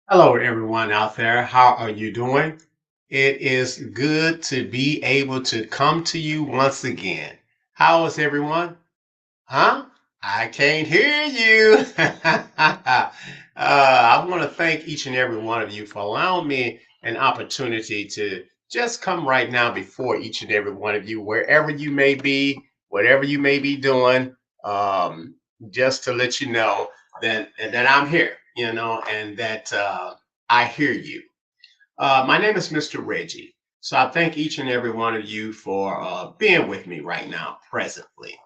Hello, everyone out there. How are you doing? It is good to be able to come to you once again. How is everyone? Huh? I can't hear you. I want to thank each and every one of you for allowing me an opportunity to just come right now before each and every one of you, wherever you may be, whatever you may be doing, um, just to let you know that I'm here, and that I hear you. My name is Mr. Reggie. So I thank each and every one of you for being with me right now, presently.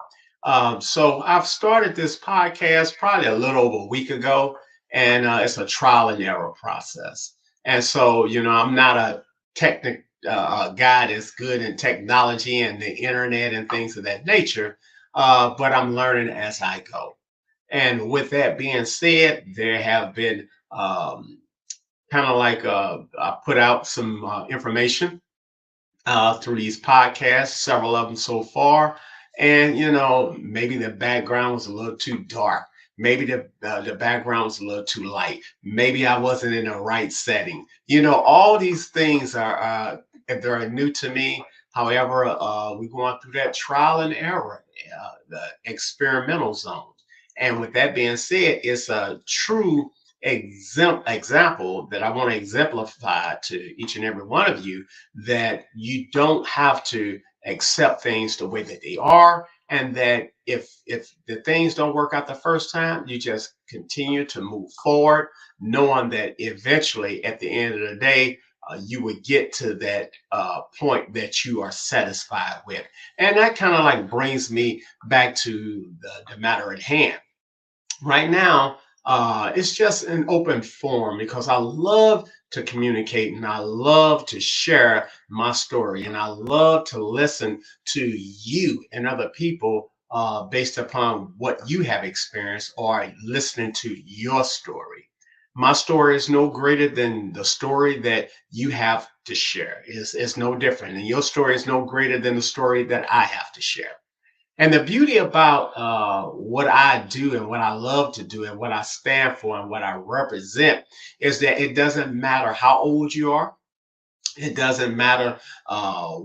So I've started this podcast probably a little over a week ago, and it's a trial and error process. And so, I'm not a technic guy that's good in technology and the internet and things of that nature, but I'm learning as I go. And with that being said, there have been kind of like I put out some information through these podcasts, several of them so far. And maybe the background was a little too dark. Maybe the background was a little too light. Maybe I wasn't in the right setting. All these things are if they're new to me. However, we're going through that trial and error, the experimental zone. And with that being said, it's a true example that I want to exemplify to each and every one of you that you don't have to accept things the way that they are, and that if the things don't work out the first time, you just continue to move forward, knowing that eventually at the end of the day, you would get to that point that you are satisfied with. And that kind of like brings me back to the matter at hand right now. It's just an open forum because I love to communicate and I love to share my story and I love to listen to you and other people based upon what you have experienced or listening to your story. My story is no greater than the story that you have to share. It's no different. And your story is no greater than the story that I have to share. And the beauty about what I do and what I love to do and what I stand for and what I represent is that it doesn't matter how old you are. It doesn't matter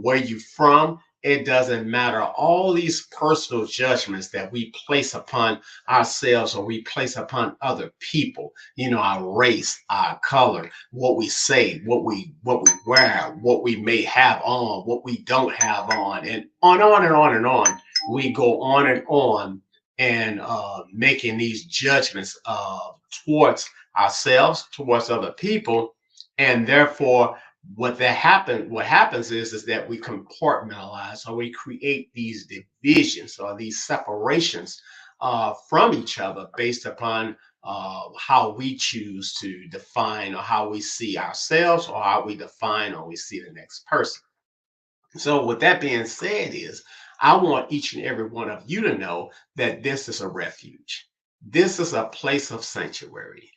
where you're from. It doesn't matter all these personal judgments that we place upon ourselves or we place upon other people. Our race, our color, what we say, what we wear, what we may have on, what we don't have on, and on and on and on. We go on and making these judgments towards ourselves, towards other people, and therefore what happens is that we compartmentalize or we create these divisions or these separations from each other based upon how we choose to define or how we see ourselves or how we define or we see the next person. So with that being said is I want each and every one of you to know that this is a refuge. This is a place of sanctuary.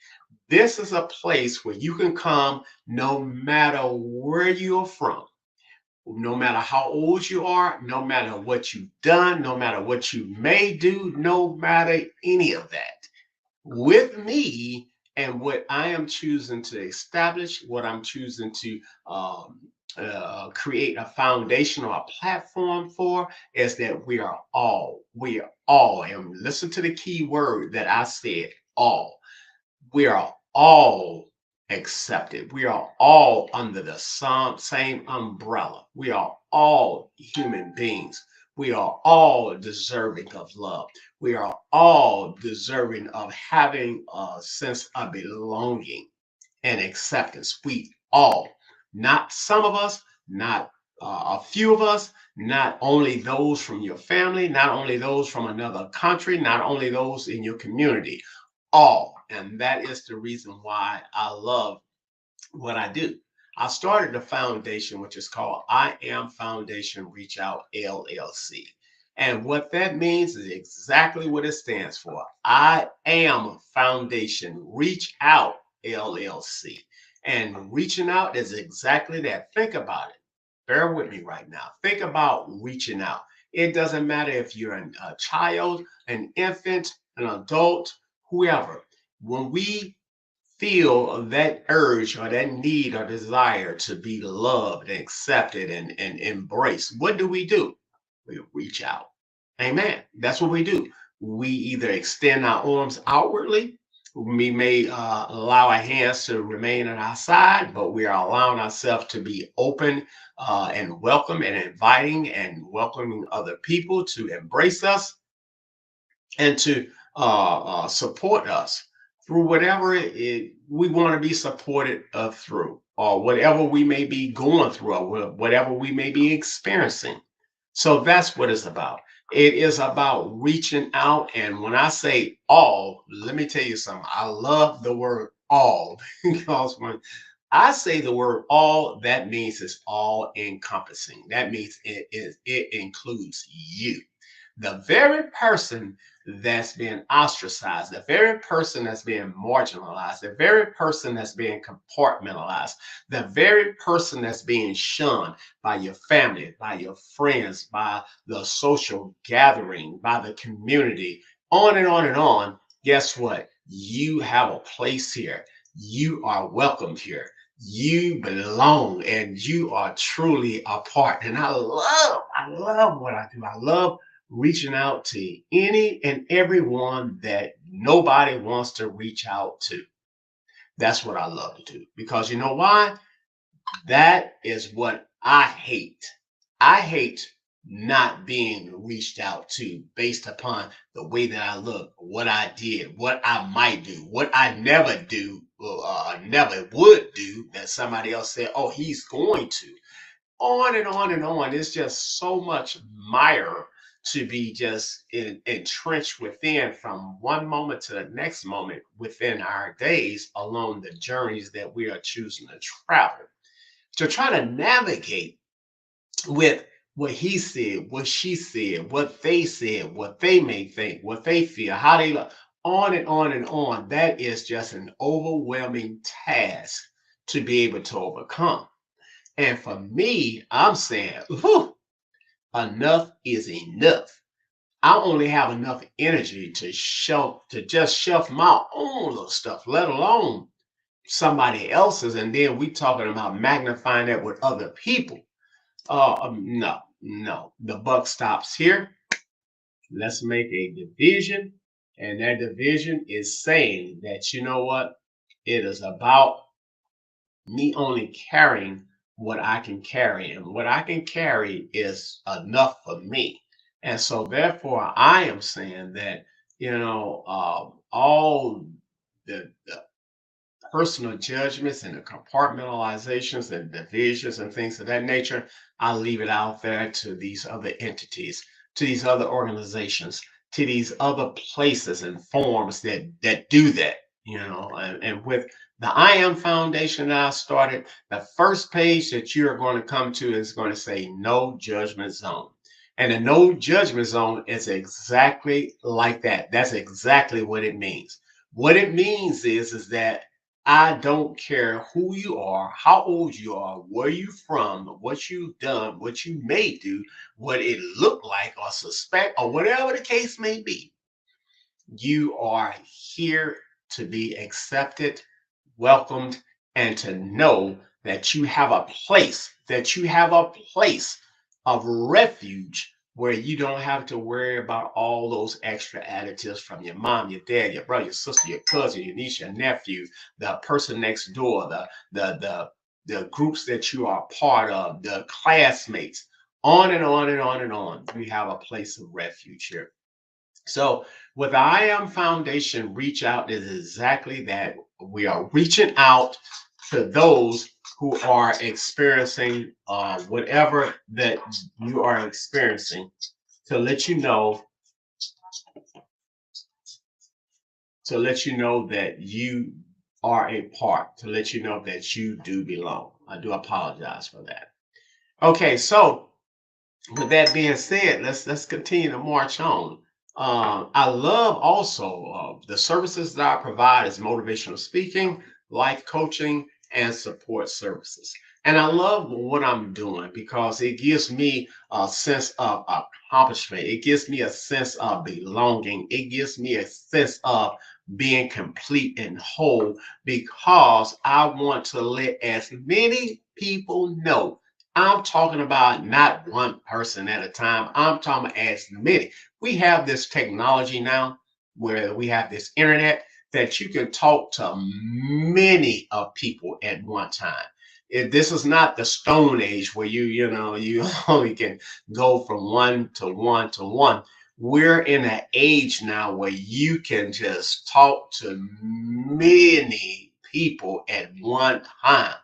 This is a place where you can come no matter where you're from, no matter how old you are, no matter what you've done, no matter what you may do, no matter any of that. With me and what I am choosing to establish, what I'm choosing to create a foundation or a platform for is that we are all, and listen to the key word that I said, all. We are all accepted. We are all under the same umbrella. We are all human beings. We are all deserving of love. We are all deserving of having a sense of belonging and acceptance. We all, not some of us, not a few of us, not only those from your family, not only those from another country, not only those in your community, all. And that is the reason why I love what I do. I started a foundation which is called I Am Foundation Reach Out LLC. And what that means is exactly what it stands for. I am Foundation Reach Out LLC. And reaching out is exactly that. Think about it. Bear with me right now. Think about reaching out. It doesn't matter if you're a child, an infant, an adult, whoever. When we feel that urge or that need or desire to be loved and accepted and embraced, what do? We reach out. Amen. That's what we do. We either extend our arms outwardly. We may allow our hands to remain at our side, but we are allowing ourselves to be open and welcome and inviting and welcoming other people to embrace us and to support us through whatever we want to be supported of through, or whatever we may be going through, or whatever we may be experiencing. So that's what it's about. It is about reaching out. And when I say all, let me tell you something. I love the word all because when I say the word all, that means it's all encompassing. That means it includes you, the very person that's being ostracized, the very person that's being marginalized, the very person that's being compartmentalized, the very person that's being shunned by your family, by your friends, by the social gathering, by the community, on and on and on. Guess what? You have a place here. You are welcomed here. You belong and you are truly a part. And I love what I do. I love reaching out to any and everyone that nobody wants to reach out to. That's what I love to do because you know why? That is what I hate. I hate not being reached out to based upon the way that I look, what I did, what I might do, what I never do, never would do that somebody else said, oh, he's going to, on and on and on. It's just so much mire to be just entrenched within from one moment to the next moment within our days along the journeys that we are choosing to travel. To try to navigate with what he said, what she said, what they said, what they may think, what they feel, how they look, on and on and on. That is just an overwhelming task to be able to overcome. And for me, I'm saying, whew, enough is enough. I only have enough energy to just shelf my own little stuff, let alone somebody else's. And then we talking about magnifying that with other people. No, no. The buck stops here. Let's make a division. And that division is saying that, you know what? It is about me only carrying what I can carry. And what I can carry is enough for me. And so, therefore, I am saying that, all the personal judgments and the compartmentalizations and divisions and things of that nature, I leave it out there to these other entities, to these other organizations, to these other places and forms that do that. And with the I Am Foundation that I started, the first page that you are going to come to is going to say no judgment zone. And the no judgment zone is exactly like that. That's exactly what it means. What it means is that I don't care who you are, how old you are, where you from, what you've done, what you may do, what it look like or suspect, or whatever the case may be. You are here to be accepted, welcomed, and to know that you have a place of refuge where you don't have to worry about all those extra additives from your mom, your dad, your brother, your sister, your cousin, your niece, your nephew, the person next door, the groups that you are part of, the classmates, on and on and on and on. We have a place of refuge here. So with the I Am Foundation, reach out is exactly that. We are reaching out to those who are experiencing whatever that you are experiencing to let you know, that you are a part, to let you know that you do belong. I do apologize for that. Okay, so with that being said, let's continue to march on. I love also the services that I provide is motivational speaking, life coaching, and support services. And I love what I'm doing because it gives me a sense of accomplishment. It gives me a sense of belonging. It gives me a sense of being complete and whole, because I want to let as many people know. I'm talking about not one person at a time. I'm talking about as many. We have this technology now where we have this internet that you can talk to many of people at one time. This is not the Stone Age where you only can go from one to one to one. We're in an age now where you can just talk to many people at one time.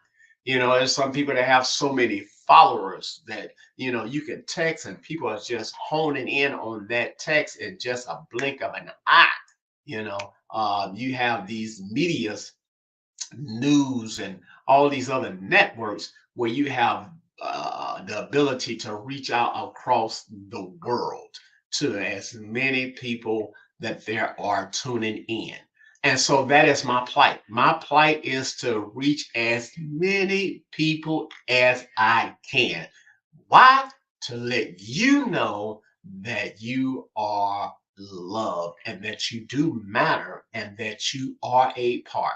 There's some people that have so many followers that you can text and people are just honing in on that text in just a blink of an eye. You have these medias, news, and all these other networks where you have the ability to reach out across the world to as many people that there are tuning in. And so that is my plight. My plight is to reach as many people as I can. Why? To let you know that you are loved and that you do matter and that you are a part.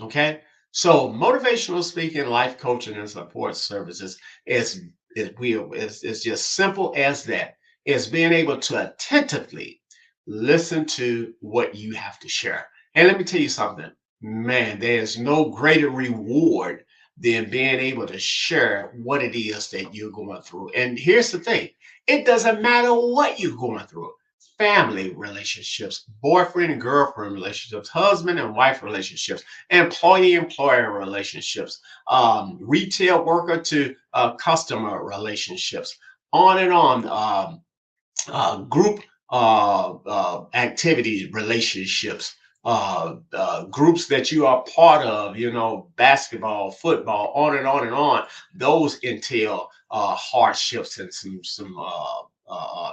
Okay. So motivational speaking, life coaching, and support services is just simple as that. It's being able to attentively listen to what you have to share. And let me tell you something, man, there's no greater reward than being able to share what it is that you're going through. And here's the thing, it doesn't matter what you're going through: family relationships, boyfriend and girlfriend relationships, husband and wife relationships, employee-employer relationships, retail worker to customer relationships, on and on. Group activity relationships, groups that you are part of, basketball, football, on and on and on. Those entail hardships and some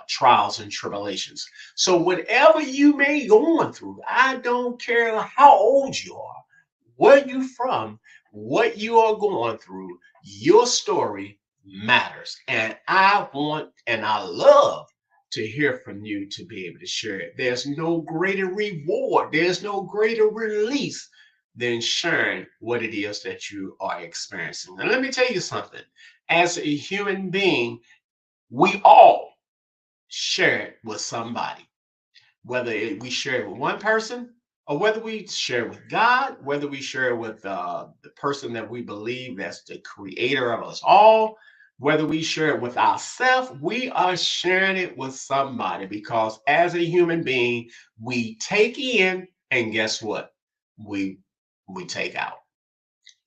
trials and tribulations. So whatever you may be going through, I don't care how old you are, where you from, what you are going through, your story matters. And I want and I love to hear from you, to be able to share it. There's no greater reward, there's no greater release than sharing what it is that you are experiencing. And let me tell you something, as a human being, we all share it with somebody, whether we share it with one person or whether we share it with God, whether we share it with the person that we believe that's the creator of us all, whether we share it with ourselves, we are sharing it with somebody, because as a human being, we take in, and guess what? We we take out.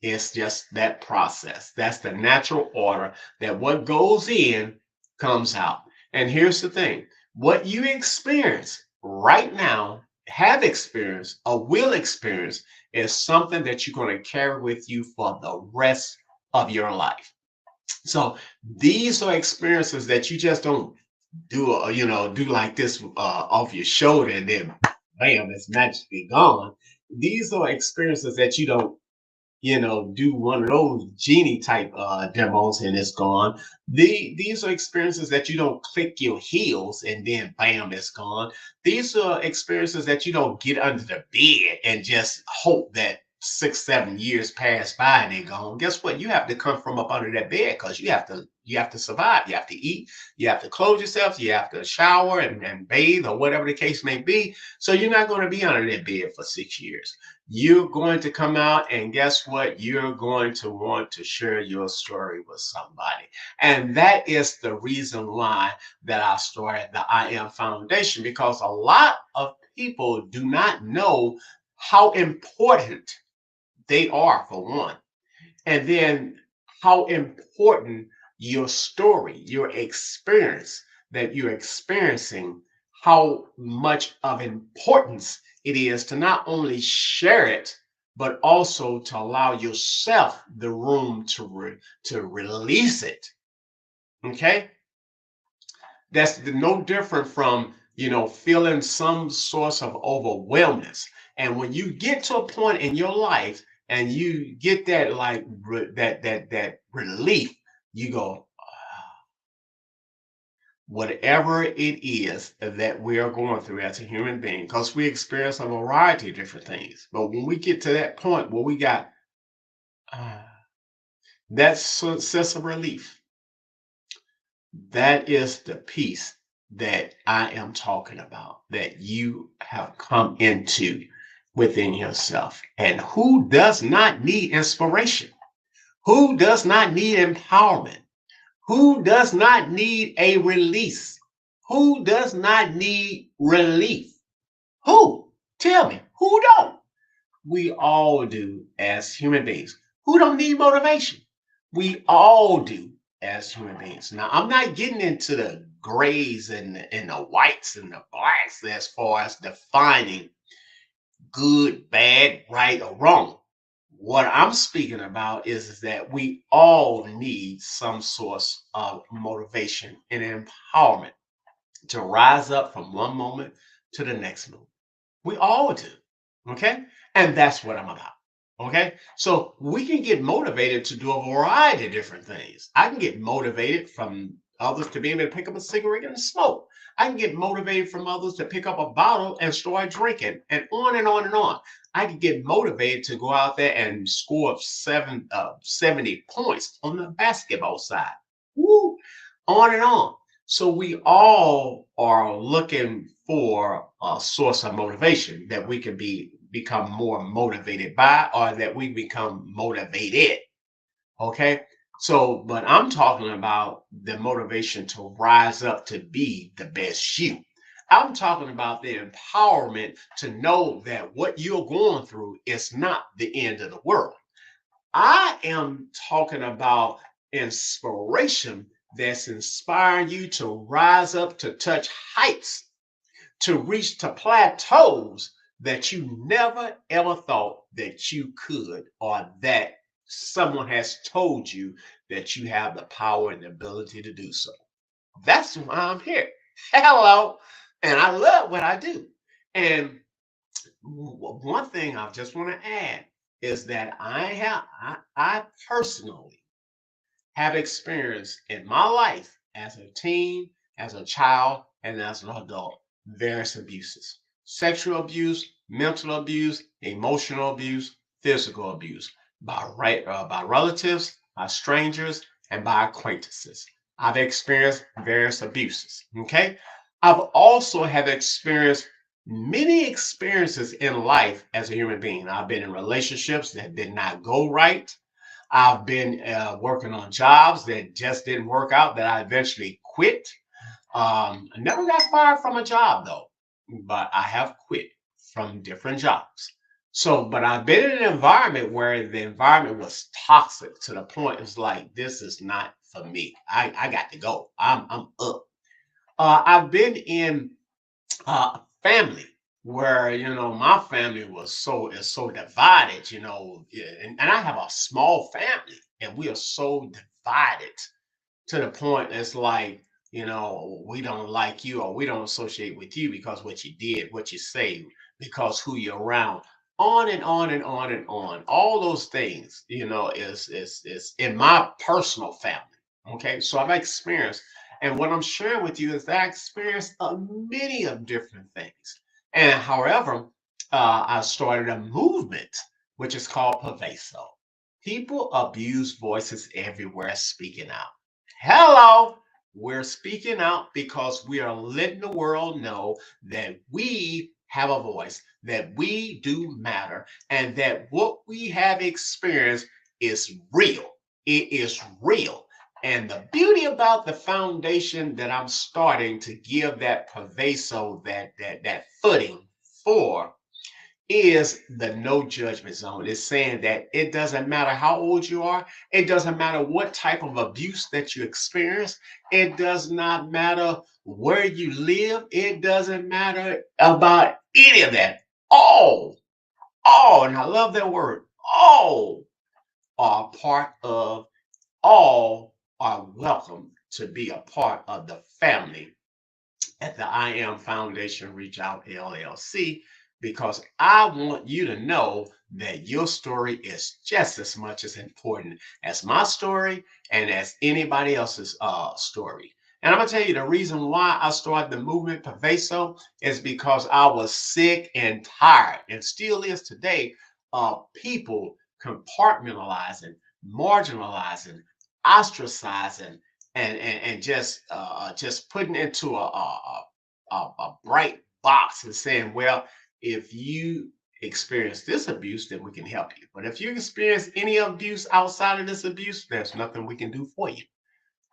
It's just that process. That's the natural order, that what goes in comes out. And here's the thing, what you experience right now, have experienced, or will experience, is something that you're going to carry with you for the rest of your life. So these are experiences that you just don't do like this off your shoulder and then bam, it's magically gone. These are experiences that you don't do one of those genie type demos and it's gone. These are experiences that you don't click your heels and then bam, it's gone. These are experiences that you don't get under the bed and just hope that 6, 7 years pass by and they're gone. Guess what? You have to come from up under that bed, because you have to survive. You have to eat, you have to clothe yourself, you have to shower and bathe, or whatever the case may be. So you're not going to be under that bed for 6 years. You're going to come out, and guess what? You're going to want to share your story with somebody. And that is the reason why that I started the I Am Foundation, because a lot of people do not know how important they are, for one, and then how important your story, your experience that you're experiencing, how much of importance it is to not only share it, but also to allow yourself the room to release it. Okay, that's no different from feeling some source of overwhelmness. And when you get to a point in your life and you get that, like, that relief, you go, whatever it is that we are going through as a human being, because we experience a variety of different things. But when we get to that point where we got uh, that sense of relief, that is the peace that I am talking about, that you have come into within yourself. And who does not need inspiration? Who does not need empowerment? Who does not need a release? Who does not need relief? Who? Tell me, who don't? We all do as human beings. Who don't need motivation? We all do as human beings. Now, I'm not getting into the grays and the whites and the blacks as far as defining good, bad, right, or wrong. What I'm speaking about is that we all need some source of motivation and empowerment to rise up from one moment to the next moment. We all do. Okay. And that's what I'm about. Okay. So we can get motivated to do a variety of different things. I can get motivated from others to be able to pick up a cigarette and smoke. I can get motivated from others to pick up a bottle and start drinking, and on and on and on. I can get motivated to go out there and score 70 points on the basketball side. Woo! On and on. So we all are looking for a source of motivation that we can become more motivated by, or that we become motivated. Okay. So, but I'm talking about the motivation to rise up to be the best you. I'm talking about the empowerment to know that what you're going through is not the end of the world. I am talking about inspiration that's inspiring you to rise up to touch heights, to reach to plateaus that you never ever thought that you could, or that someone has told you that you have the power and the ability to do so. That's why I'm here. Hello. And I love what I do. And one thing I just want to add is that I personally have experienced in my life as a teen, as a child, and as an adult various abuses: sexual abuse, mental abuse, emotional abuse, physical abuse by relatives, by strangers, and by acquaintances. I've experienced various abuses. Okay. I've also have experienced many experiences in life as a human being. I've been in relationships that did not go right. I've been working on jobs that just didn't work out, that I eventually quit. I never got fired from a job though, but I have quit from different jobs. So, but I've been in an environment where the environment was toxic to the point it's like, this is not for me. I got to go. I'm up. I've been in family where, my family is so divided, yeah, and I have a small family, and we are so divided to the point it's like, we don't like you, or we don't associate with you because what you did, what you say, because who you're around, on and on and on and on. All those things, is in my personal family. Okay, so I've experienced, and what I'm sharing with you is that I experienced many of different things. And however, I started a movement which is called P.A.V.E.S.O. People abuse voices everywhere speaking out. Hello, we're speaking out because we are letting the world know that we have a voice, that we do matter, and that what we have experienced is real. It is real. And the beauty about the foundation that I'm starting to give that P.A.V.E.S.O, that footing for, is the no judgment zone. It's saying that it doesn't matter how old you are, it doesn't matter what type of abuse that you experience, it does not matter where you live, it doesn't matter about any of that. All, and I love that word, all are part of, all are welcome to be a part of the family at the I Am Foundation Reach Out LLC, because I want you to know that your story is just as much as important as my story and as anybody else's story. And I'm gonna tell you the reason why I started the movement P.A.V.E.S.O is because I was sick and tired, and still is today, of people compartmentalizing, marginalizing, ostracizing, and just putting into a bright box and saying, well, if you experience this abuse, then we can help you. But if you experience any abuse outside of this abuse, there's nothing we can do for you.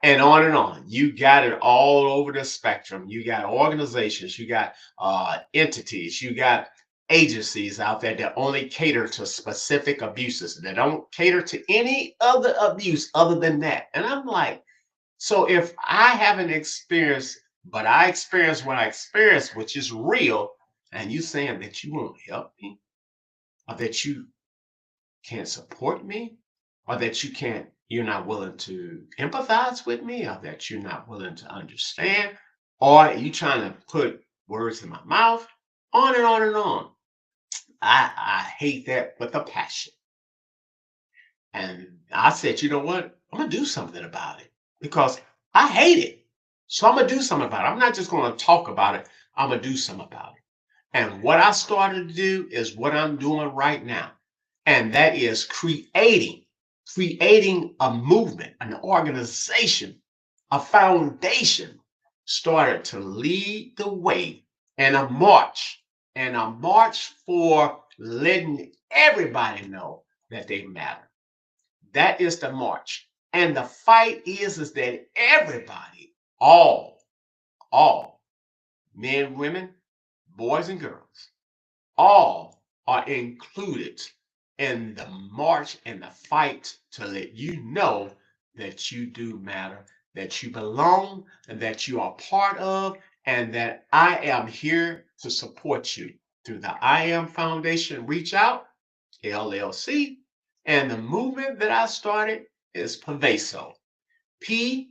And on and on. You got it all over the spectrum. You got organizations, you got entities, you got agencies out there that only cater to specific abuses. They don't cater to any other abuse other than that. And I'm like, so if I haven't experienced, but I experienced what I experienced, which is real, and you saying that you won't help me, or that you can't support me, or that you're not willing to empathize with me, or that you're not willing to understand, or you trying to put words in my mouth, on and on and on. I hate that with a passion. And I said, you know what? I'm gonna do something about it because I hate it. So I'm gonna do something about it. I'm not just gonna talk about it. I'm gonna do something about it. And what I started to do is what I'm doing right now. And that is creating a movement, an organization, a foundation started to lead the way and a march for letting everybody know that they matter. That is the march. And the fight is that everybody, all men, women, boys, and girls, all are included in the march and the fight to let you know that you do matter, that you belong, and that you are part of, and that I am here to support you through the I Am Foundation Reach Out, LLC, and the movement that I started is P.A.V.E.S.O. P.A.V.E.S.O.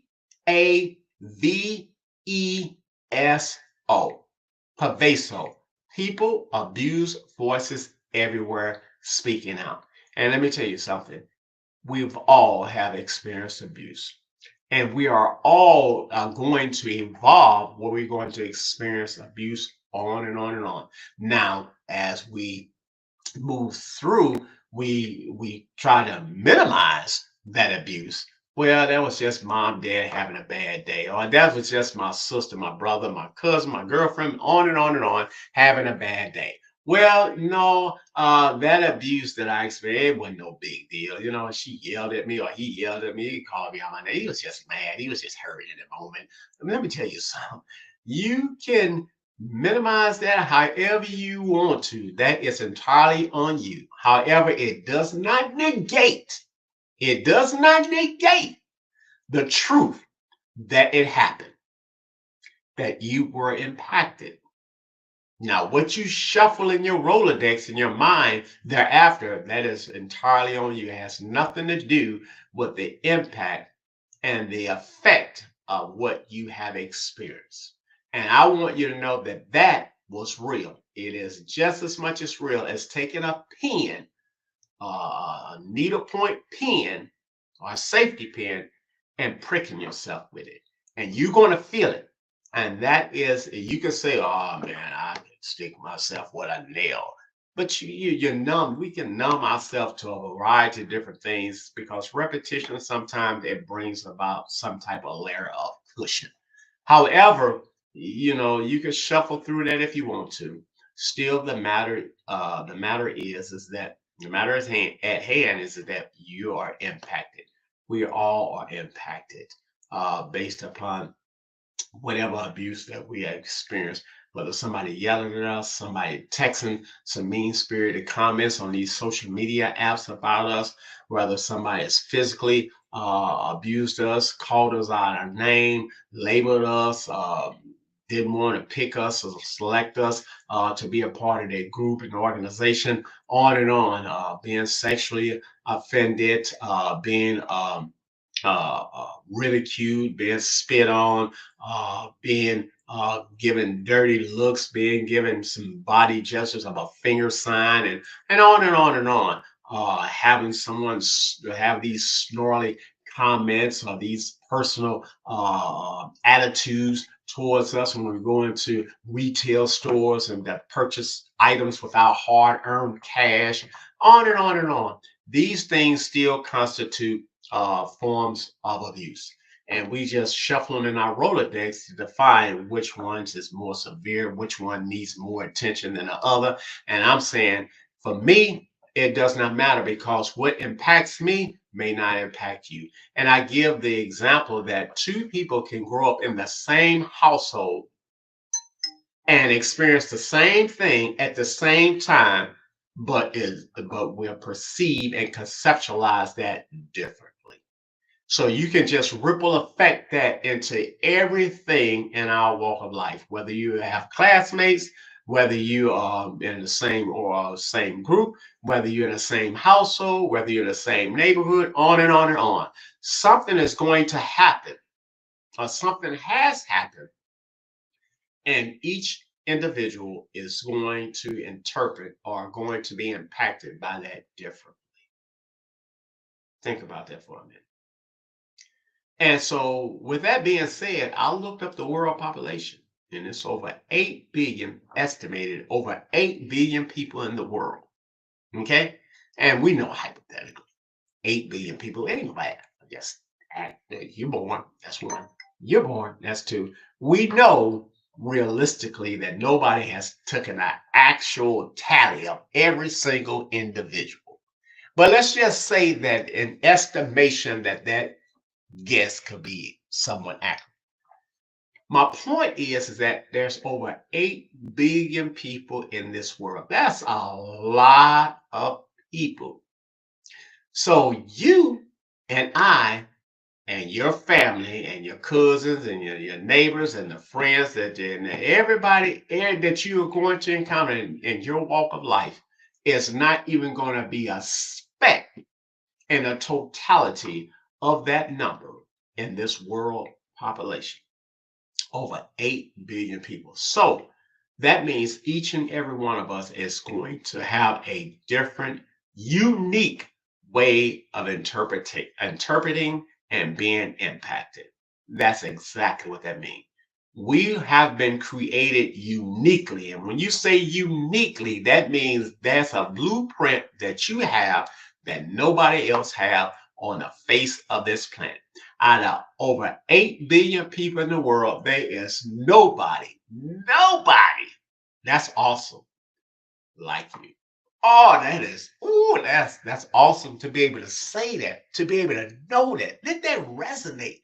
P.A.V.E.S.O. People abuse voices everywhere speaking out. And let me tell you something. We've all have experienced abuse. And we are all going to evolve where we're going to experience abuse on and on and on. Now, as we move through, we try to minimize that abuse. Well, that was just mom, dad having a bad day, or that was just my sister, my brother, my cousin, my girlfriend, on and on, having a bad day. Well, no, that abuse that I experienced, it wasn't no big deal. You know, she yelled at me or he yelled at me, he called me out my name. He was just mad. He was just hurt in the moment. Let me tell you something. You can minimize that however you want to. That is entirely on you. However, it does not negate the truth that it happened, that you were impacted. Now, what you shuffle in your Rolodex in your mind thereafter, that is entirely on you. It has nothing to do with the impact and the effect of what you have experienced. And I want you to know that that was real. It is just as much as real as taking a pen, a needlepoint pen or a safety pin, and pricking yourself with it. And you're going to feel it. And that is, you can say, oh man, I can stick myself with a nail. But you're numb. We can numb ourselves to a variety of different things because repetition sometimes it brings about some type of layer of cushion. However, you know, you can shuffle through that if you want to. Still, the matter is that the matter at hand is that you are impacted. We all are impacted based upon whatever abuse that we have experienced, whether somebody yelling at us, somebody texting some mean spirited comments on these social media apps about us, whether somebody has physically abused us, called us out our name, labeled us, didn't want to pick us or select us to be a part of their group and organization, on, being sexually offended, being ridiculed, being spit on, being given dirty looks, being given some body gestures of a finger sign, and on and on and on. Having someone have these snarly comments or these personal attitudes towards us when we go into retail stores and that purchase items with our hard-earned cash, on and on and on. These things still constitute forms of abuse. And we just shuffle them in our Rolodex to define which ones is more severe, which one needs more attention than the other. And I'm saying, for me, it does not matter because what impacts me may not impact you. And I give the example that two people can grow up in the same household and experience the same thing at the same time, but we'll perceive and conceptualize that differently. So you can just ripple effect that into everything in our walk of life, whether you have classmates, whether you are in the same group, whether you're in the same household, whether you're in the same neighborhood, on and on and on. Something is going to happen, or something has happened, and each individual is going to interpret or going to be impacted by that differently. Think about that for a minute. And so, with that being said, I looked up the world population, and it's over 8 billion, estimated over 8 billion people in the world. Okay. And we know hypothetically, 8 billion people anyway. Just you're born, that's one. You're born, that's two. We know realistically that nobody has taken an actual tally of every single individual. But let's just say that an estimation that guess could be somewhat accurate. My point is that there's over 8 billion people in this world. That's a lot of people. So you and I and your family and your cousins and your neighbors and the friends and everybody that you are going to encounter in your walk of life is not even going to be a speck in the totality of that number in this world population. Over 8 billion people. So that means each and every one of us is going to have a different, unique way of interpreting and being impacted. That's exactly what that means. We have been created uniquely. And when you say uniquely, that means there's a blueprint that you have that nobody else have on the face of this planet. Out of over 8 billion people in the world, there is nobody that's awesome like you. Oh, that is, ooh, that's awesome to be able to say that, to be able to know that. Let that resonate.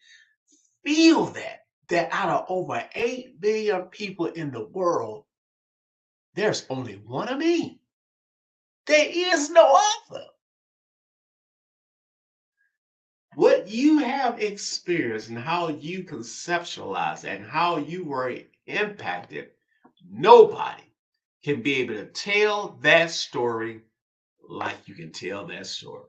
Feel that out of over 8 billion people in the world, there's only one of me. There is no other. What you have experienced and how you conceptualize and how you were impacted, nobody can be able to tell that story like you can tell that story.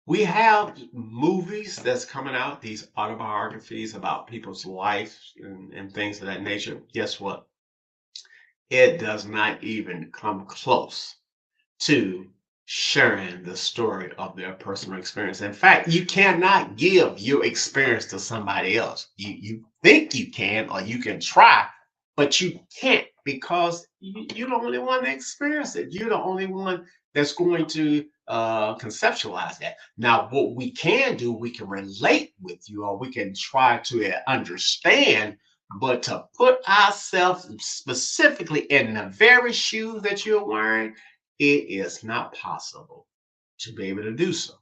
We have movies that's coming out, these autobiographies about people's lives and things of that nature. Guess what? It does not even come close to sharing the story of their personal experience. In fact, you cannot give your experience to somebody else. You think you can, or you can try, but you can't because you're the only one that experienced it. You're the only one that's going to conceptualize that. Now, what we can do, we can relate with you, or we can try to understand. But to put ourselves specifically in the very shoes that you're wearing, it is not possible to be able to do so.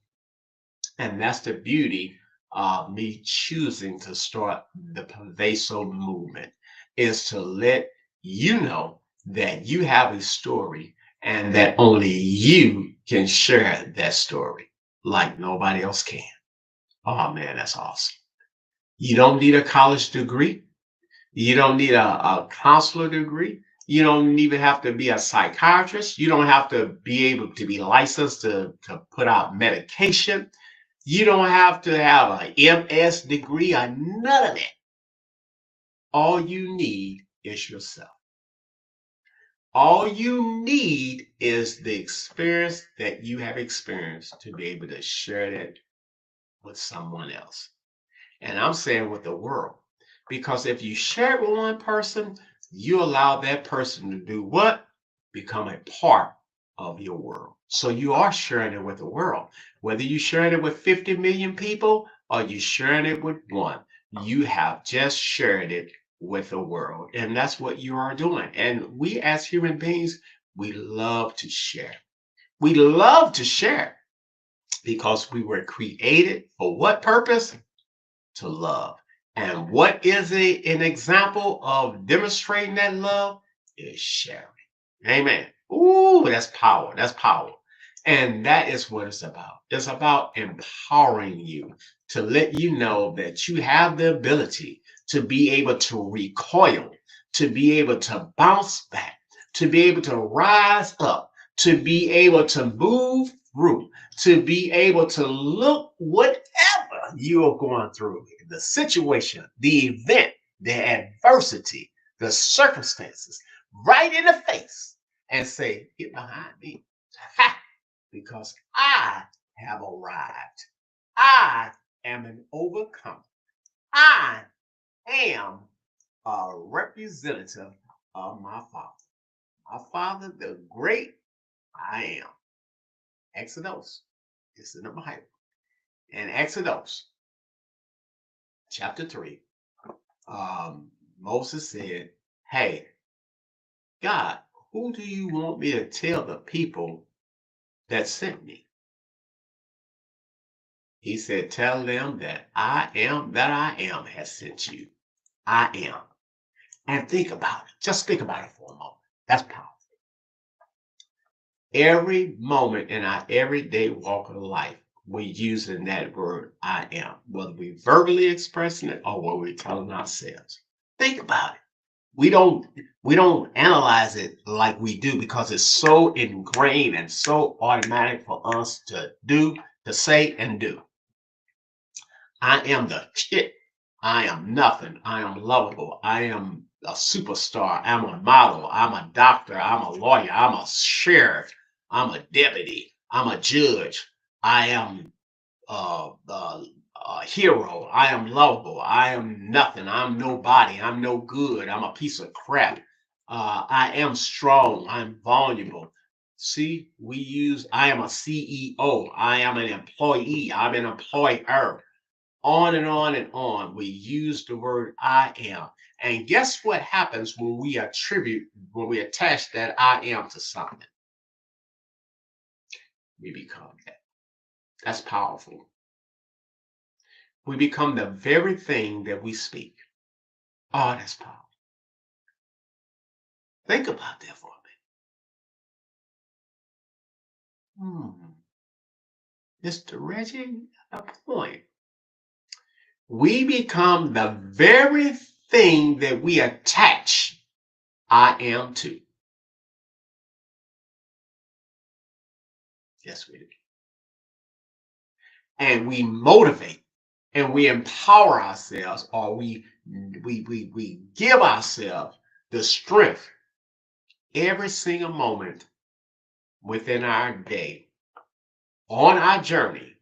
And that's the beauty of me choosing to start the P.A.V.E.S.O movement, is to let you know that you have a story and that only you can share that story like nobody else can. Oh man, that's awesome. You don't need a college degree. You don't need a counselor degree. You don't even have to be a psychiatrist. You don't have to be able to be licensed to put out medication. You don't have to have an MS degree or none of that. All you need is yourself. All you need is the experience that you have experienced to be able to share that with someone else. And I'm saying with the world. Because if you share it with one person, you allow that person to do what? Become a part of your world. So you are sharing it with the world. Whether you're sharing it with 50 million people or you're sharing it with one, you have just shared it with the world. And that's what you are doing. And we as human beings, we love to share. We love to share because we were created for what purpose? To love. And what is an example of demonstrating that love? Is sharing. Amen. Ooh, that's power. That's power. And that is what it's about. It's about empowering you to let you know that you have the ability to be able to recoil, to be able to bounce back, to be able to rise up, to be able to move through, to be able to look whatever you are going through, the situation, the event, the adversity, the circumstances, right in the face and say, get behind me. Ha! Because I have arrived. I am an overcomer. I am a representative of my Father. My Father, the great I am. Exodus. It's in the Bible. In Exodus chapter 3, Moses said, hey, God, who do you want me to tell the people that sent me? He said, tell them that I am has sent you. I am. And think about it. Just think about it for a moment. That's powerful. Every moment in our everyday walk of life, we're using that word I am, whether we verbally expressing it or what we're telling ourselves. Think about it. We don't we don't analyze it like we do because it's so ingrained and so automatic for us to do, to say and do. I am the shit. I am nothing. I am lovable. I am a superstar. I'm a model. I'm a doctor. I'm a lawyer. I'm a sheriff. I'm a deputy. I'm a judge. I am a hero. I am lovable. I am nothing. I'm nobody. I'm no good. I'm a piece of crap. I am strong. I'm vulnerable. See, we use I am a CEO. I am an employee. I'm an employer. On and on and on. We use the word I am. And guess what happens when we attach that I am to something? We become that. That's powerful. We become the very thing that we speak. Oh, that's powerful. Think about that for a minute. Mr. Reggie, a point. We become the very thing that we attach I am to. Yes, we do. And we motivate and we empower ourselves, or we give ourselves the strength every single moment within our day on our journey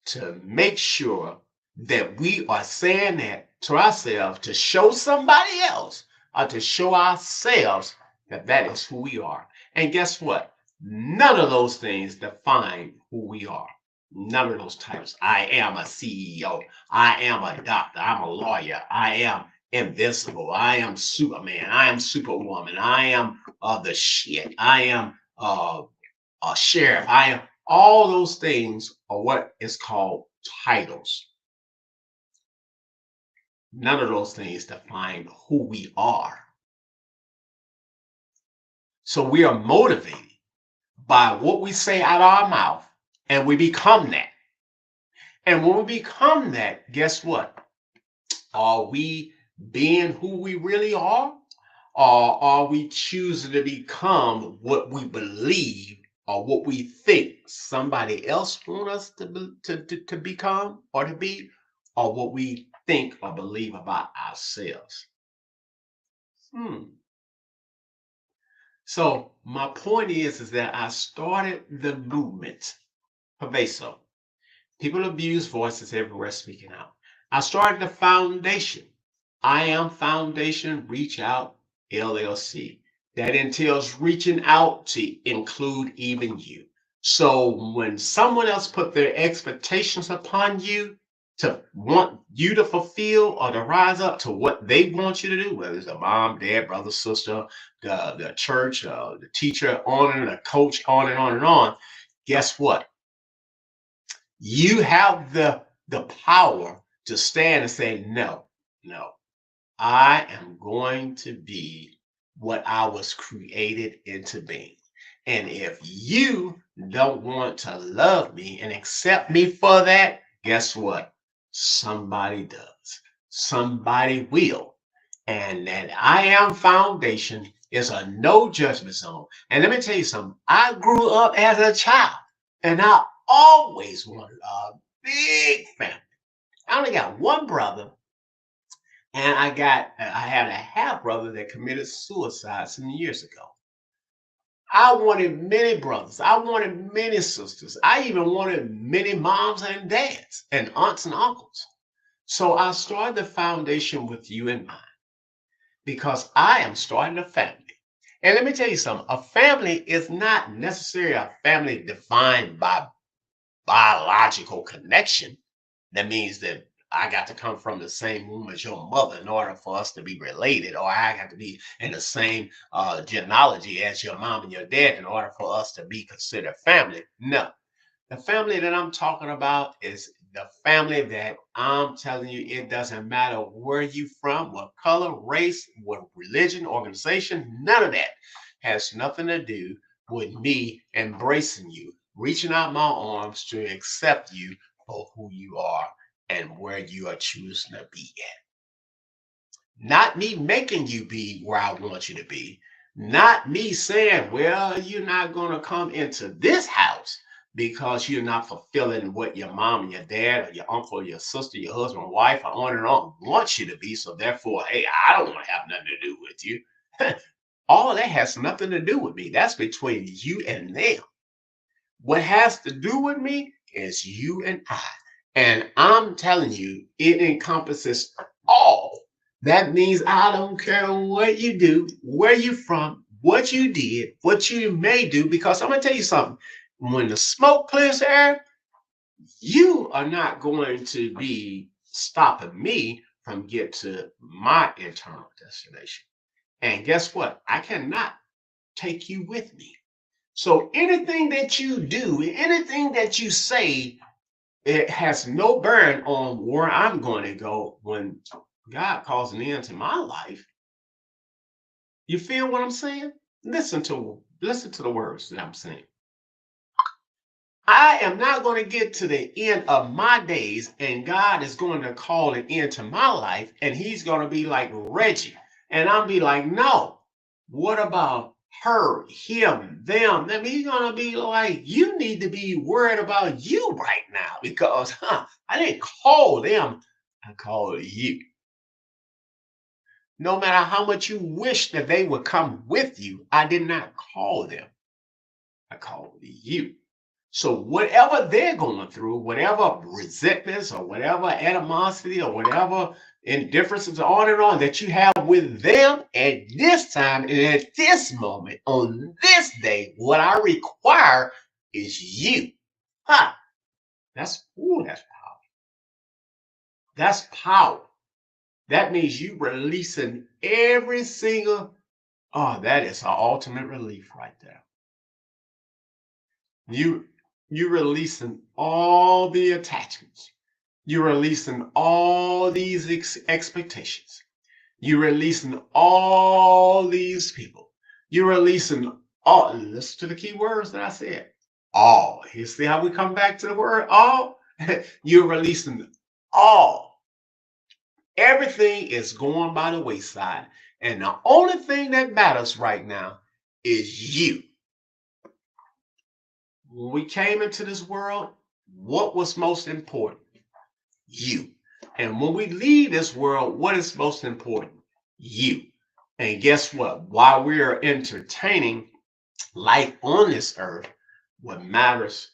to make sure that we are saying that to ourselves to show somebody else or to show ourselves that that is who we are. And guess what? None of those things define who we are. None of those titles. I am a CEO. I am a doctor. I'm a lawyer. I am invincible. I am Superman. I am Superwoman. I am the shit. I am a sheriff. I am all those things are what is called titles. None of those things define who we are. So we are motivated by what we say out of our mouth, and we become that. And when we become that, guess what? Are we being who we really are? Or are we choosing to become what we believe or what we think somebody else want us to become or to be, or what we think or believe about ourselves? Hmm. So my point is that I started the movement, P.A.V.E.S.O, People abuse voices everywhere speaking out. I started the foundation. I am Foundation Reach Out LLC. That entails reaching out to include even you. So when someone else put their expectations upon you to want you to fulfill or to rise up to what they want you to do, whether it's a mom, dad, brother, sister, the church, the teacher, on and the coach, on and on and on, guess what? You have the power to stand and say, no, no, I am going to be what I was created into being. And if you don't want to love me and accept me for that, guess what? Somebody does. Somebody will. And that I Am Foundation is a no judgment zone. And let me tell you something. I grew up as a child and I always wanted a big family. I only got one brother, and I had a half brother that committed suicide some years ago. I wanted many brothers. I wanted many sisters. I even wanted many moms and dads and aunts and uncles. So I started the foundation with you in mind because I am starting a family. And let me tell you something, a family is not necessarily a family defined by biological connection. That means that I got to come from the same womb as your mother in order for us to be related, or I got to be in the same genealogy as your mom and your dad in order for us to be considered family. No, the family that I'm talking about is the family that I'm telling you, it doesn't matter where you from, what color, race, what religion, organization, none of that has nothing to do with me embracing you, reaching out my arms to accept you for who you are and where you are choosing to be at. Not me making you be where I want you to be. Not me saying, well, you're not going to come into this house because you're not fulfilling what your mom and your dad or your uncle or your sister, your husband, wife, or on and on wants you to be. So therefore, hey, I don't want to have nothing to do with you. All that has nothing to do with me. That's between you and them. What has to do with me is you and I. And I'm telling you, it encompasses all. That means I don't care what you do, where you're from, what you did, what you may do, because I'm going to tell you something. When the smoke clears the air, you are not going to be stopping me from get to my eternal destination. And guess what? I cannot take you with me. So anything that you do, anything that you say, it has no bearing on where I'm going to go when God calls an end to my life. You feel what I'm saying? Listen to the words that I'm saying. I am not going to get to the end of my days and God is going to call an end to my life and he's going to be like Reggie. And I'll be like, no, what about her, him, them? Then he's going to be like, you need to be worried about you right now because I didn't call them. I called you. No matter how much you wish that they would come with you, I did not call them. I called you. So whatever they're going through, whatever resentments or whatever animosity or whatever indifferences on and on that you have with them at this time and at this moment on this day, what I require is you. Ha! That's power. That's power. That means you releasing every single. Oh, that is an ultimate relief right there. You you releasing all the attachments. You're releasing all these expectations. You're releasing all these people. You're releasing all. Listen to the key words that I said. All. You see how we come back to the word all? You're releasing all. Everything is going by the wayside. And the only thing that matters right now is you. When we came into this world, what was most important? You. And when we leave this world, what is most important? You. And guess what? While we are entertaining life on this earth, what matters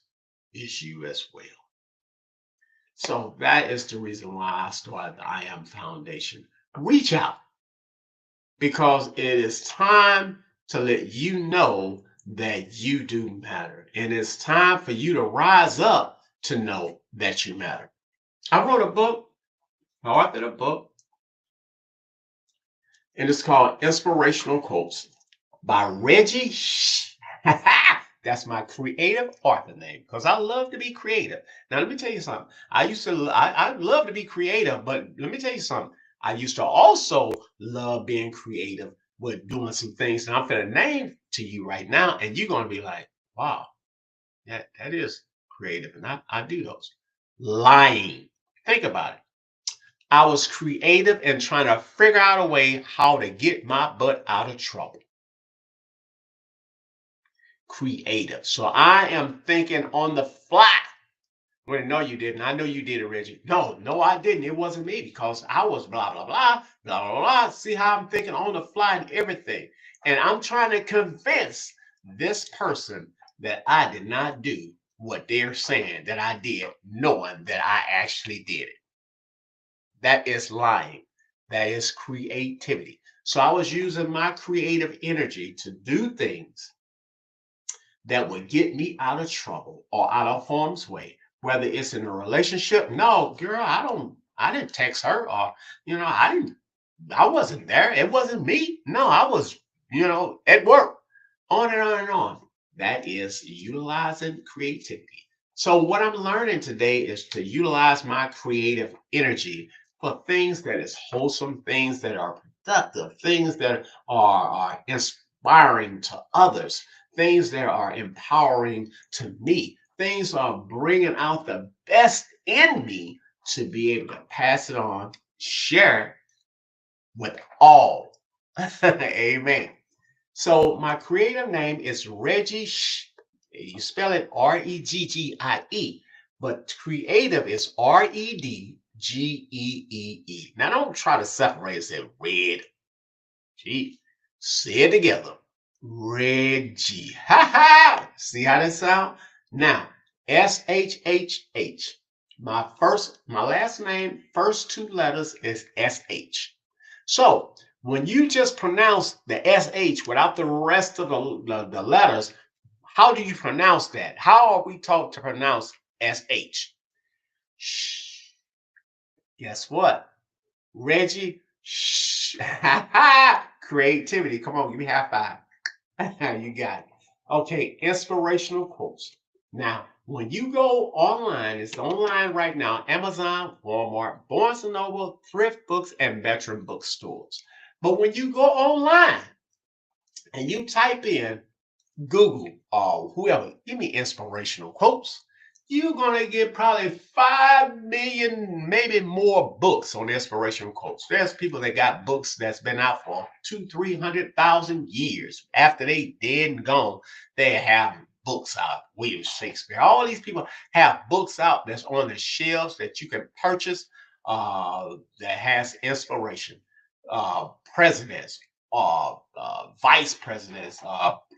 is you as well. So that is the reason why I started the I Am Foundation. Reach out because it is time to let you know that you do matter. And it's time for you to rise up to know that you matter. I wrote a book, I authored a book, and it's called Inspirational Quotes by Reggie. That's my creative author name because I love to be creative. Now, let me tell you something. I love to be creative, but let me tell you something. I used to also love being creative with doing some things. And I'm going to name to you right now, and you're going to be like, wow, that is creative. And I do those. Lying. Think about it. I was creative and trying to figure out a way how to get my butt out of trouble. Creative. So I am thinking on the fly. Well, no, you didn't. I know you did it, Reggie. No, I didn't. It wasn't me because I was blah, blah, blah, blah, blah, blah. See how I'm thinking on the fly and everything. And I'm trying to convince this person that I did not do what they're saying that I did, knowing that I actually did it. That is lying. That is creativity. So I was using my creative energy to do things that would get me out of trouble or out of harm's way, whether it's in a relationship. No, girl, I didn't text her or, I wasn't there. It wasn't me. No, I was, at work, on and on and on. That is utilizing creativity. So what I'm learning today is to utilize my creative energy for things that is wholesome, things that are productive, things that are inspiring to others, things that are empowering to me, things are bringing out the best in me to be able to pass it on, share with all. Amen. So my creative name is Reggie. You spell it Reggie, but creative is Redgeee. Now don't try to separate it. Say red. G. Say it together. Reggie. Ha ha. See how that sound? Now SHHH. My last name, first two letters is SH. So when you just pronounce the SH without the rest of the letters, how do you pronounce that? How are we taught to pronounce SH? Shh. Guess what? Reggie, shh. Creativity. Come on, give me a high five. You got it. Okay, inspirational quotes. Now, when you go online, it's online right now, Amazon, Walmart, Barnes& and Noble, thrift books, and veteran bookstores. But when you go online and you type in Google or whoever, give me inspirational quotes. You're gonna get probably 5 million, maybe more books on inspirational quotes. There's people that got books that's been out for 200, 300,000 years. After they dead and gone, they have books out. William Shakespeare. All these people have books out that's on the shelves that you can purchase that has inspiration. Presidents, vice presidents,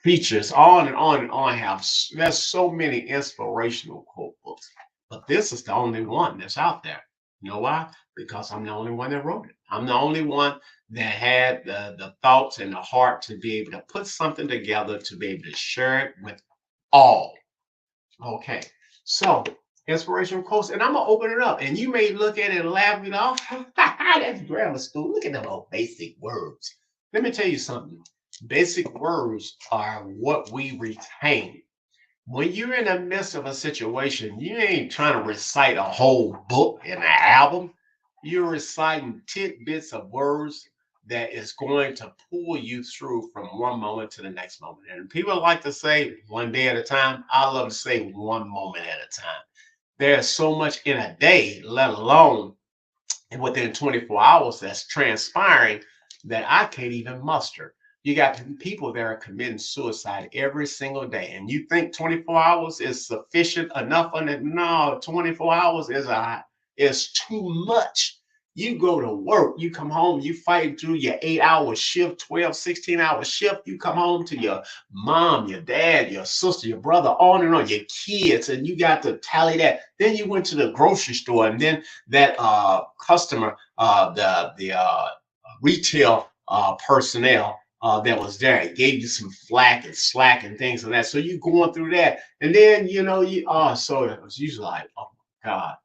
preachers, on and on and on there's so many inspirational quote books. But this is the only one that's out there. You know why? Because I'm the only one that wrote it. I'm the only one that had the thoughts and the heart to be able to put something together to be able to share it with all. Okay. So inspirational quotes, and I'm gonna open it up, and you may look at it and laugh it off. That's grammar school. Look at them old basic words. Let me tell you something. Basic words are what we retain. When you're in the midst of a situation, you ain't trying to recite a whole book and an album. You're reciting tidbits of words that is going to pull you through from one moment to the next moment. And people like to say one day at a time. I love to say one moment at a time. There's so much in a day, let alone within 24 hours that's transpiring that I can't even muster. You got people that are committing suicide every single day, and you think 24 hours is sufficient enough on it? No, 24 hours is too much. You go to work, you come home, you fight through your 8 hour shift, 12, 16 hour shift. You come home to your mom, your dad, your sister, your brother, on and on, your kids, and you got to tally that. Then you went to the grocery store, and then that customer, the retail personnel that was there, it gave you some flack and slack and things like that. So you going through that, and then you so it was usually like, oh my God,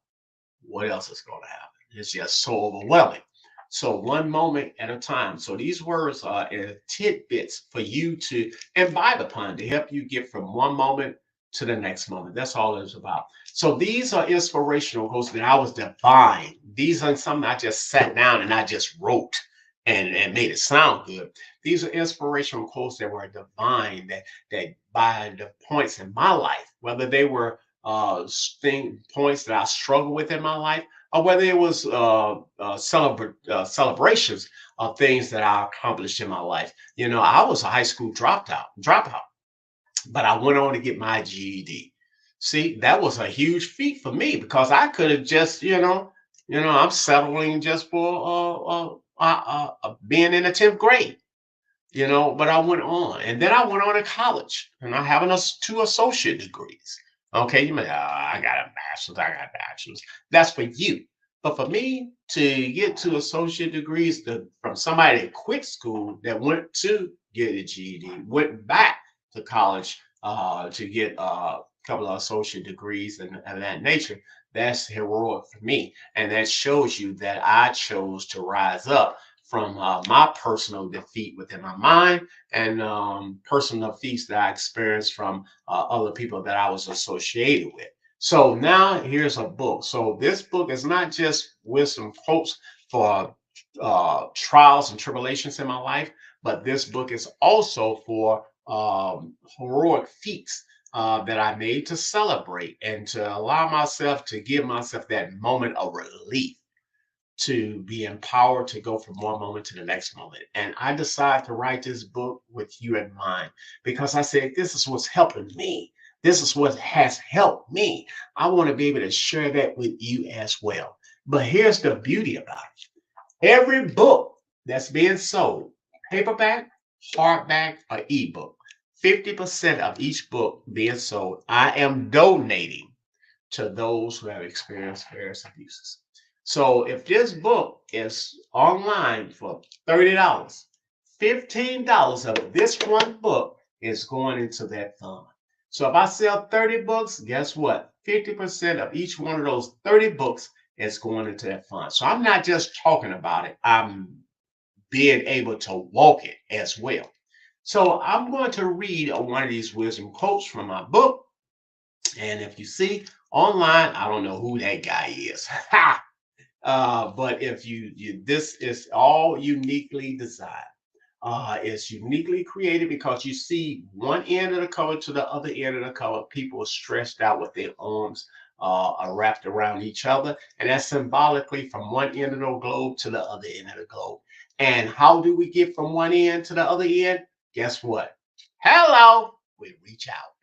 what else is going to happen? It's just so overwhelming. So one moment at a time. So these words are tidbits for you to imbibe upon to help you get from one moment to the next moment. That's all it's about. So these are inspirational quotes that I was divine. These aren't something I just sat down and I just wrote and made it sound good. These are inspirational quotes that were divine, that by the points in my life, whether they were points that I struggled with in my life, or whether it was celebrations of things that I accomplished in my life. I was a high school dropout, but I went on to get my GED. See, that was a huge feat for me because I could have just, I'm settling just for being in the 10th grade. But I went on, and then I went on to college, and I have two associate degrees. Okay, you may, I got a bachelor's, I got a bachelor's. That's for you. But for me to get two associate degrees from somebody that quit school that went to get a GED, went back to college to get a couple of associate degrees and that nature, that's heroic for me. And that shows you that I chose to rise up from my personal defeat within my mind and personal defeats that I experienced from other people that I was associated with. So now here's a book. So this book is not just wisdom quotes for trials and tribulations in my life, but this book is also for heroic feats that I made to celebrate and to allow myself to give myself that moment of relief to be empowered to go from one moment to the next moment. And I decided to write this book with you in mind because I said, this is what's helping me. This is what has helped me. I want to be able to share that with you as well. But here's the beauty about it. Every book that's being sold, paperback, hardback, or ebook, 50% of each book being sold, I am donating to those who have experienced various abuses. So if this book is online for $30, $15 of this one book is going into that fund. So if I sell 30 books, guess what? 50% of each one of those 30 books is going into that fund. So I'm not just talking about it, I'm being able to walk it as well. So I'm going to read one of these wisdom quotes from my book. And if you see online, I don't know who that guy is. But if this is all uniquely designed. It's uniquely created because you see one end of the cover to the other end of the cover. People are stretched out with their arms are wrapped around each other. And that's symbolically from one end of the globe to the other end of the globe. And how do we get from one end to the other end? Guess what? Hello, we reach out.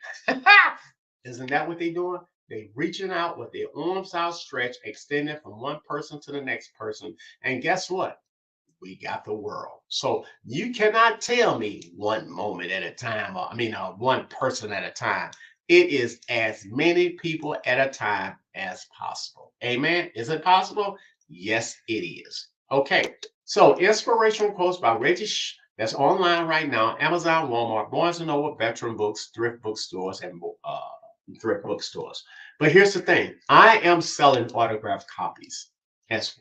Isn't that what they're doing? They reaching out with their arms outstretched, extended from one person to the next person. And guess what? We got the world. So you cannot tell me one moment at a time, or one person at a time. It is as many people at a time as possible. Amen. Is it possible? Yes, it is. Okay. So inspirational quotes by Reggie. That's online right now. Amazon, Walmart, Barnes and Noble, Veteran Books, thrift bookstores, and thrift bookstores. But here's the thing: I am selling autographed copies. Yes,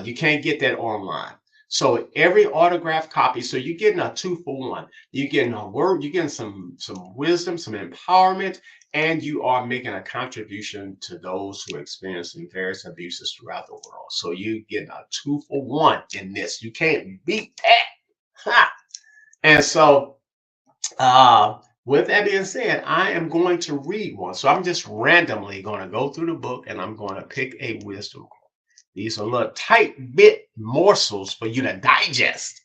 you can't get that online. So every autographed copy, so you're getting a 2 for 1. You're getting a word, you're getting some wisdom, some empowerment, and you are making a contribution to those who are experiencing various abuses throughout the world. So you're getting a 2 for 1 in this. You can't beat that. Ha! And so with that being said, I am going to read one. So I'm just randomly going to go through the book and I'm going to pick a wisdom quote. These are little tight bit morsels for you to digest.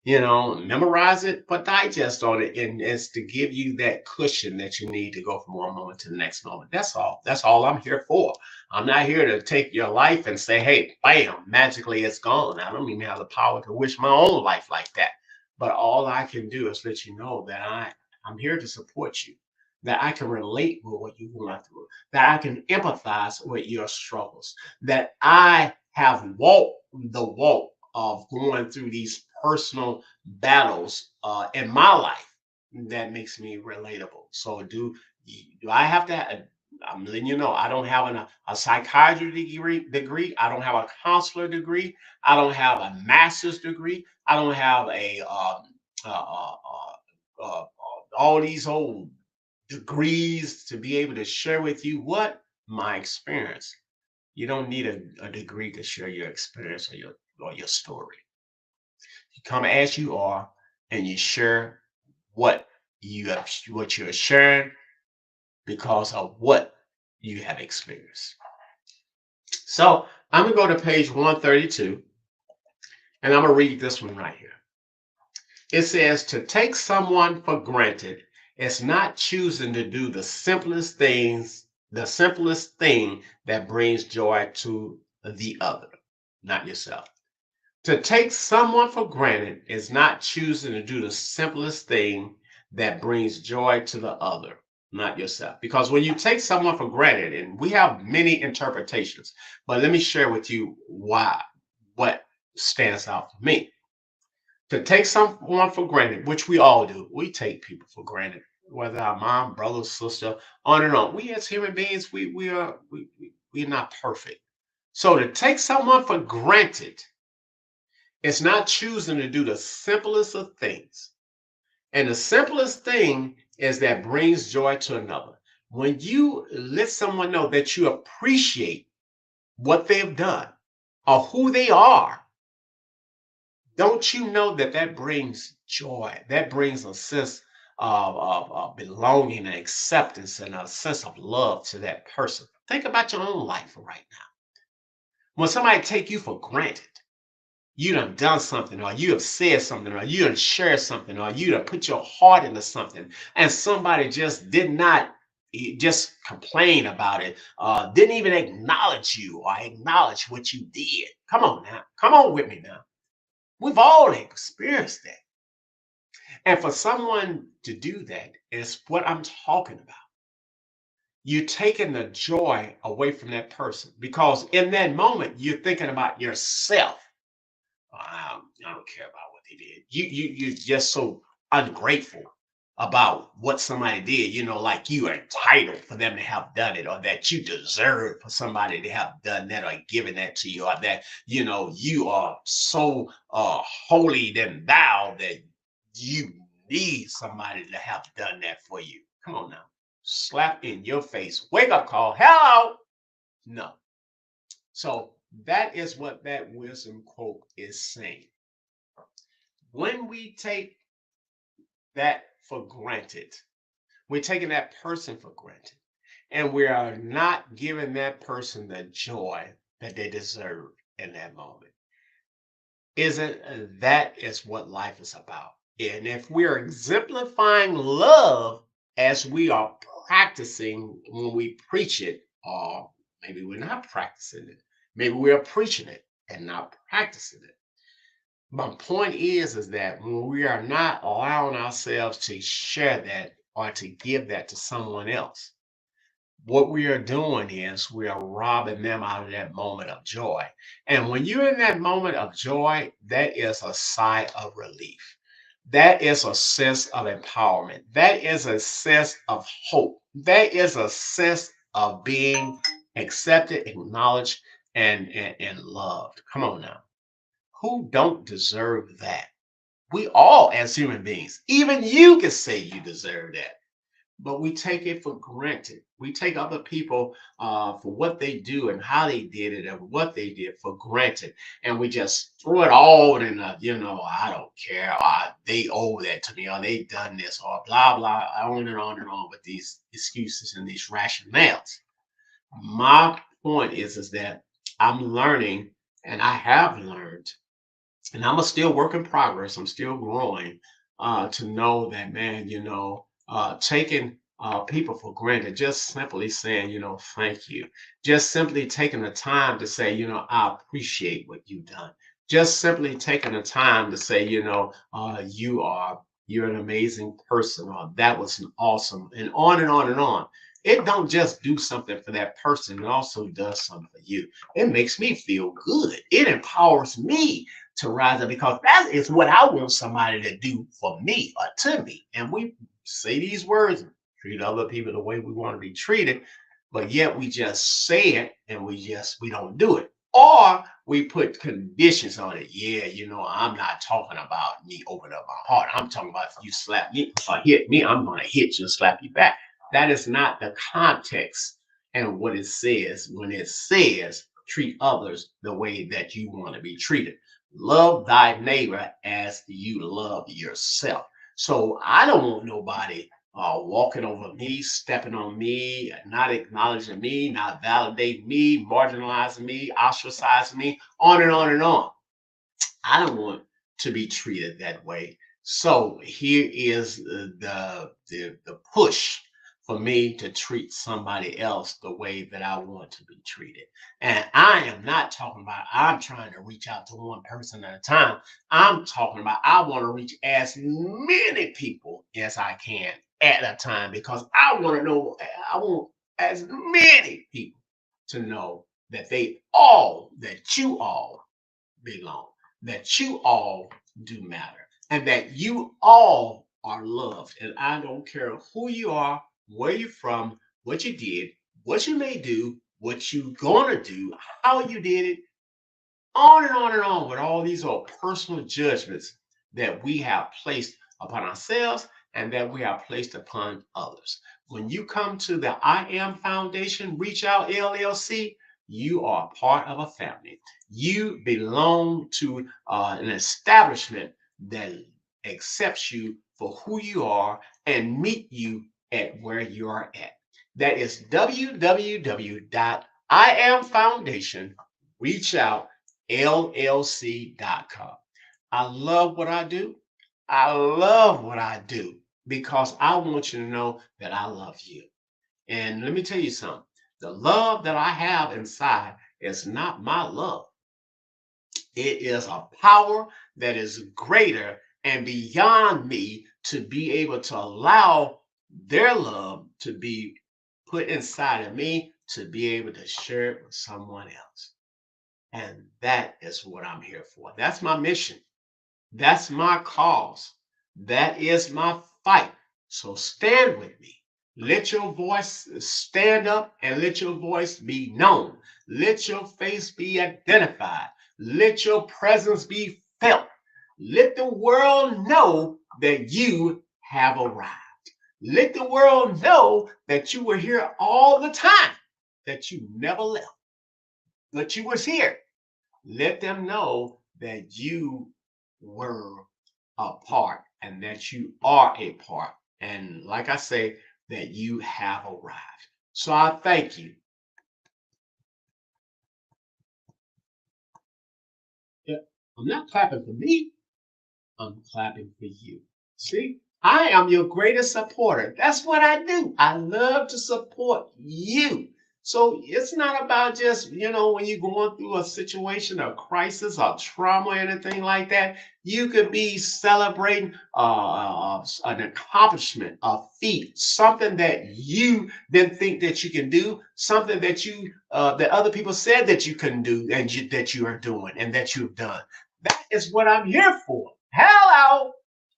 memorize it, but digest on it. And it's to give you that cushion that you need to go from one moment to the next moment. That's all. That's all I'm here for. I'm not here to take your life and say, hey, bam, magically it's gone. I don't even have the power to wish my own life like that. But all I can do is let you know that I'm here to support you, that I can relate with what you're going through, that I can empathize with your struggles, that I have walked the walk of going through these personal battles in my life that makes me relatable. So do I have to? I'm letting you know I don't have a psychiatry degree. I don't have a counselor degree. I don't have a master's degree. I don't have a all these old degrees to be able to share with you what my experience. You don't need a degree to share your experience or your story. You come as you are and you share what what you're sharing because of what you have experienced. So I'm gonna go to page 132 and I'm gonna read this one right here. It says to take someone for granted is not choosing to do the simplest thing that brings joy to the other, not yourself. To take someone for granted is not choosing to do the simplest thing that brings joy to the other, not yourself. Because when you take someone for granted, and we have many interpretations, but let me share with you what stands out for me. To take someone for granted, which we all do, we take people for granted, whether our mom, brother, sister, on and on. We as human beings, we're not perfect. So to take someone for granted, it's not choosing to do the simplest of things. And the simplest thing is that brings joy to another. When you let someone know that you appreciate what they've done or who they are, don't you know that that brings joy? That brings a sense of belonging and acceptance and a sense of love to that person. Think about your own life right now. When somebody take you for granted, you done something, or you have said something, or you done shared something, or you done put your heart into something, and somebody just did not just complain about it, didn't even acknowledge you or acknowledge what you did. Come on now. Come on with me now. We've all experienced that. And for someone to do that is what I'm talking about. You're taking the joy away from that person because in that moment, you're thinking about yourself. I don't care about what they did. You're just so ungrateful about what somebody did. Like you are entitled for them to have done it, or that you deserve for somebody to have done that, or given that to you, or that you are so holy than thou that you need somebody to have done that for you. Come on now, slap in your face, wake up call. Hello, no. So that is what that wisdom quote is saying. When we take that for granted, we're taking that person for granted, and we are not giving that person the joy that they deserve in that moment. Isn't that is what life is about? And if we're exemplifying love as we are practicing when we preach it, or maybe we're not practicing it, maybe we're preaching it and not practicing it. My point is that when we are not allowing ourselves to share that or to give that to someone else, what we are doing is we are robbing them out of that moment of joy. And when you're in that moment of joy, that is a sigh of relief. That is a sense of empowerment. That is a sense of hope. That is a sense of being accepted, acknowledged, and loved. Come on now. Who don't deserve that? We all, as human beings, even you can say you deserve that, but we take it for granted. We take other people for what they do and how they did it and what they did for granted, and we just throw it all in I don't care. They owe that to me, or they done this, or blah blah, on and on with these excuses and these rationales. My point is that I'm learning, and I have learned and I'm a still work in progress. I'm still growing to know that, man, taking people for granted, just simply saying, thank you, just simply taking the time to say, I appreciate what you've done, just simply taking the time to say, you're an amazing person, or that was an awesome, and on and on and on. It don't just do something for that person, it also does something for you. It makes me feel good. It empowers me to rise up, because that is what I want somebody to do for me or to me. And we say these words, treat other people the way we want to be treated, but yet we just say it and we don't do it. Or we put conditions on it. Yeah, I'm not talking about me open up my heart. I'm talking about if you slap me or hit me, I'm gonna hit you and slap you back. That is not the context and what it says when it says treat others the way that you want to be treated. Love thy neighbor as you love yourself. So I don't want nobody walking over me, stepping on me, not acknowledging me, not validating me, marginalizing me, ostracizing me, on and on and on. I don't want to be treated that way. So here is the push for me to treat somebody else the way that I want to be treated. And I am not talking about I'm trying to reach out to one person at a time. I'm talking about I want to reach as many people as I can at a time, because I want to know, I want as many people to know that you all belong, that you all do matter, and that you all are loved. And I don't care who you are, where you're from, what you did, what you may do, what you gonna do, how you did it, on and on and on, with all these old personal judgments that we have placed upon ourselves and that we have placed upon others. When you come to the I Am Foundation, Reach Out LLC, you are part of a family. You belong to an establishment that accepts you for who you are and meet you at where you are at. That is www.iamfoundationreachoutllc.com. I love what I do. I love what I do because I want you to know that I love you. And let me tell you something, the love that I have inside is not my love. It is a power that is greater and beyond me to be able to allow their love to be put inside of me to be able to share it with someone else. And that is what I'm here for. That's my mission. That's my cause. That is my fight. So stand with me. Let your voice stand up and let your voice be known. Let your face be identified. Let your presence be felt. Let the world know that you have arrived. Let the world know that you were here all the time, that you never left, that you was here. Let them know that you were a part and that you are a part. And like I say, that you have arrived. So I thank you. Yeah, I'm not clapping for me, I'm clapping for you. See, I am your greatest supporter. That's what I do. I love to support you. So it's not about just, when you're going through a situation, a crisis, or trauma, or anything like that. You could be celebrating an accomplishment, a feat, something that you didn't think that you can do, something that other people said that you couldn't do, and that you are doing and that you've done. That is what I'm here for. Hello.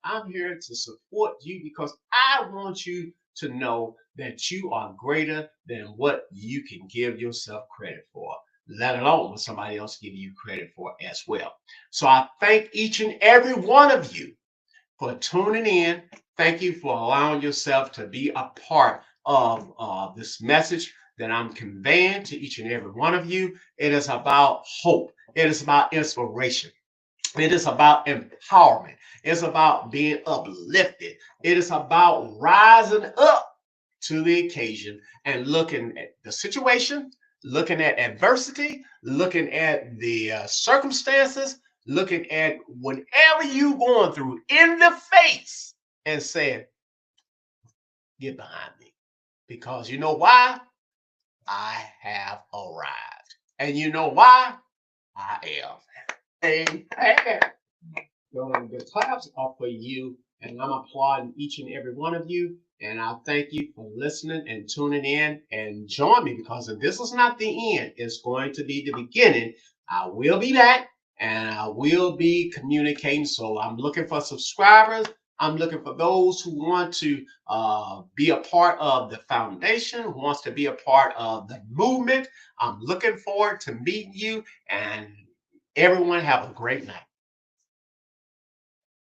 I'm here to support you because I want you to know that you are greater than what you can give yourself credit for, let alone what somebody else give you credit for as well. So I thank each and every one of you for tuning in. Thank you for allowing yourself to be a part of this message that I'm conveying to each and every one of you. It is about hope. It is about inspiration. It is about empowerment. It's about being uplifted. It is about rising up to the occasion and looking at the situation, looking at adversity, looking at the circumstances, looking at whatever you going through in the face and saying, get behind me. Because you know why? I have arrived. And you know why? I am. Amen. The claps are for you, and I'm applauding each and every one of you. And I thank you for listening and tuning in and join me, because if this is not the end, it's going to be the beginning. I will be back and I will be communicating. So I'm looking for subscribers. I'm looking for those who want to be a part of the foundation, who wants to be a part of the movement. I'm looking forward to meeting you, and everyone have a great night.